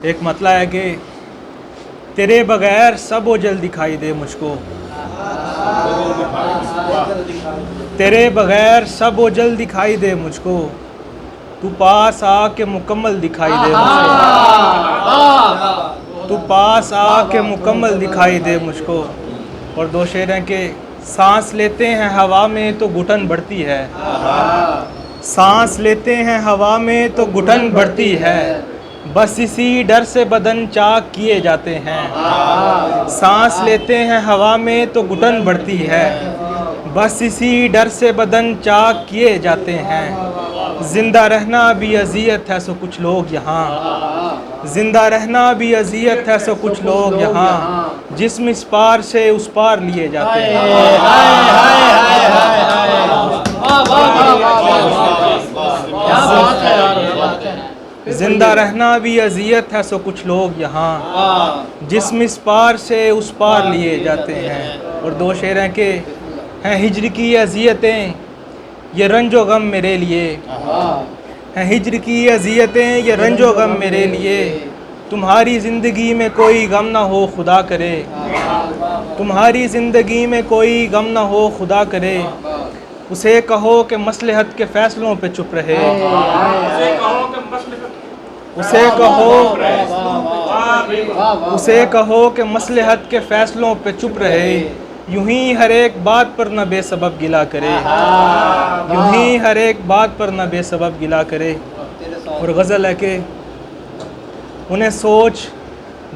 ایک مطلب ہے کہ تیرے بغیر سب اوجل دکھائی دے مجھ کو، تیرے بغیر سب اوجل دکھائی دے مجھ کو، تو پاس آ کے مکمل دکھائی دے مجھ کو، تو پاس آ کے مکمل دکھائی دے مجھ کو۔ اور دو شعر ہیں کہ سانس لیتے ہیں ہوا میں تو گھٹن بڑھتی ہے، سانس لیتے ہیں ہوا میں تو گھٹن بڑھتی ہے، بس اسی ڈر سے بدن چاک کیے جاتے ہیں، سانس لیتے ہیں ہوا میں تو گھٹن بڑھتی ہے، بس اسی ڈر سے بدن چاک کیے جاتے ہیں، زندہ رہنا بھی اذیت ہے سو کچھ لوگ یہاں، زندہ رہنا بھی اذیت ہے سو کچھ لوگ یہاں، جسم اس پار سے اس پار لیے جاتے ہیں، زندہ رہنا بھی اذیت ہے سو کچھ لوگ یہاں، جسم اس پار سے اس پار لیے جاتے ہیں۔ اور دو شعر ہیں کہ ہیں ہجر کی اذیتیں یہ رنج و غم میرے لیے، ہیں ہجر کی اذیتیں یہ رنج و غم میرے لیے، تمہاری زندگی میں کوئی غم نہ ہو خدا کرے، تمہاری زندگی میں کوئی غم نہ ہو خدا کرے، اسے کہو کہ مصلحت کے فیصلوں پہ چپ رہے، اسے کہو کہ مصلحت کے فیصلوں پہ چپ رہے، یوں ہی ہر ایک بات پر نہ بے سبب گلا کرے، یوں ہی ہر ایک بات پر نہ بے سبب گلا کرے۔ اور غزل ہے کہ انہیں سوچ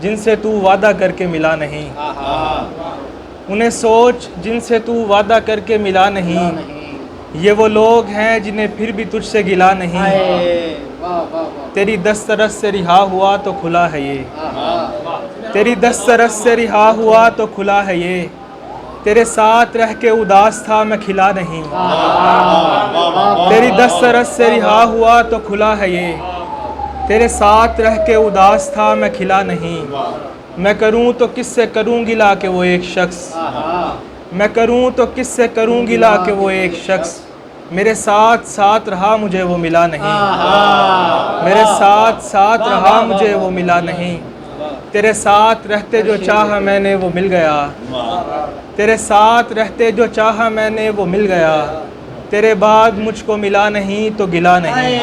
جن سے تو وعدہ کر کے ملا نہیں، انہیں سوچ جن سے تو وعدہ کر کے ملا نہیں، یہ وہ لوگ ہیں جنہیں پھر بھی تجھ سے گلا نہیں، تیری دسترس سے رہا ہوا تو کھلا ہے یہ، تیری دسترس سے رہا ہوا تو کھلا ہے یہ، تیرے ساتھ رہ کے اداس تھا میں کھلا نہیں، تیری دسترس سے رہا ہوا تو کھلا ہے یہ، تیرے ساتھ رہ کے اداس تھا میں کھلا نہیں، میں کروں تو کس سے کروں گلا کہ وہ ایک شخص، میں کروں تو کس سے کروں گلا کہ وہ ایک شخص، میرے ساتھ ساتھ رہا مجھے وہ ملا نہیں، میرے ساتھ ساتھ رہا مجھے وہ ملا نہیں، تیرے ساتھ رہتے جو چاہا میں نے وہ مل گیا، تیرے ساتھ رہتے جو چاہا میں نے وہ مل گیا، تیرے بعد مجھ کو ملا نہیں تو گلا نہیں،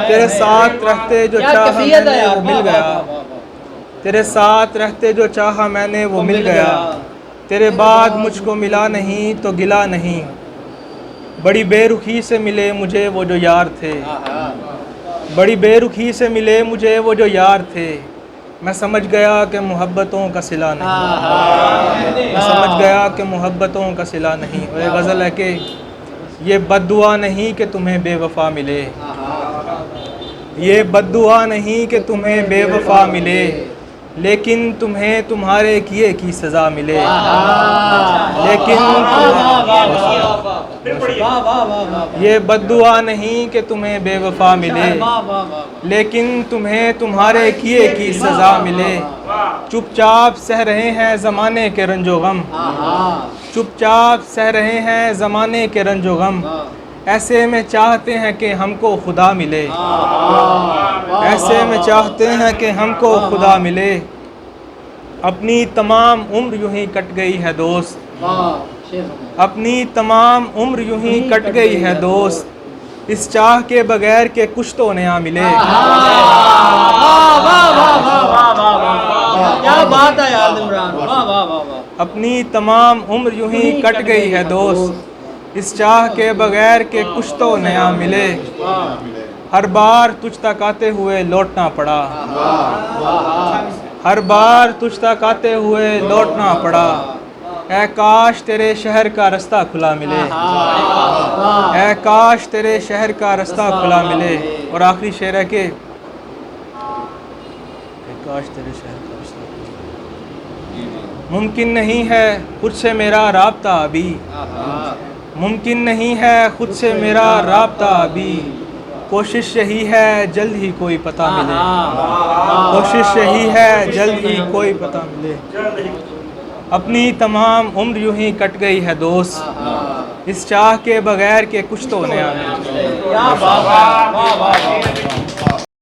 تیرے ساتھ رہتے جو چاہا میں نے وہ مل گیا، تیرے ساتھ رہتے جو چاہا میں نے وہ مل گیا، تیرے بعد مجھ کو ملا نہیں تو گلا نہیں، بڑی بے رخی سے ملے مجھے وہ جو یار تھے، بڑی بے رخی سے ملے مجھے وہ جو یار تھے، میں سمجھ گیا کہ محبتوں کا صلہ نہیں، میں سمجھ گیا کہ محبتوں کا صلہ نہیں۔ اور ایک غزل ہے کہ یہ بد دعا نہیں کہ تمہیں بے وفا ملے، یہ بد دعا نہیں کہ تمہیں بے وفا ملے، لیکن تمہیں تمہارے کیے کی سزا ملے، لیکن یہ بد دعا نہیں کہ تمہیں بے وفا ملے، لیکن تمہیں تمہارے کیے کی سزا ملے، چپ چاپ سہ رہے ہیں زمانے کے رنج و غم، چپ چاپ سہ رہے ہیں زمانے کے رنج و غم، ایسے میں چاہتے ہیں کہ ہم کو خدا ملے، ایسے میں چاہتے ہیں کہ ہم کو خدا ملے، اپنی تمام عمر یوں ہی کٹ گئی ہے دوست، اپنی تمام عمر یوں ہی کٹ گئی ہے دوست، اس چاہ کے بغیر کہ کچھ تو نیا ملے، کیا بات ہے یار عمران، واہ واہ واہ واہ، اپنی تمام عمر یوں ہی کٹ گئی ہے دوست، اس چاہ کے بغیر کہ کچھ تو نیا ملے، ہر بار تجھ تک آتے ہوئے لوٹنا پڑا، ہر بار تجھ تک آتے ہوئے لوٹنا پڑا، اے کاش تیرے شہر کا رستہ کھلا ملے، اے کاش تیرے شہر کا رستہ کھلا ملے۔ اور آخری شعر ہے کہ اے کاش تیرے شہر کا رستہ کھلا ملے، ممکن نہیں ہے خود سے میرا رابطہ ابھی، ممکن نہیں ہے خود سے میرا رابطہ ابھی، کوشش یہی ہے جلد ہی کوئی پتہ ملے، کوشش یہی ہے جلد ہی کوئی پتہ ملے، اپنی تمام عمر یوں ہی کٹ گئی ہے دوست، اس چاہ کے بغیر کہ کچھ تو نیا ملے۔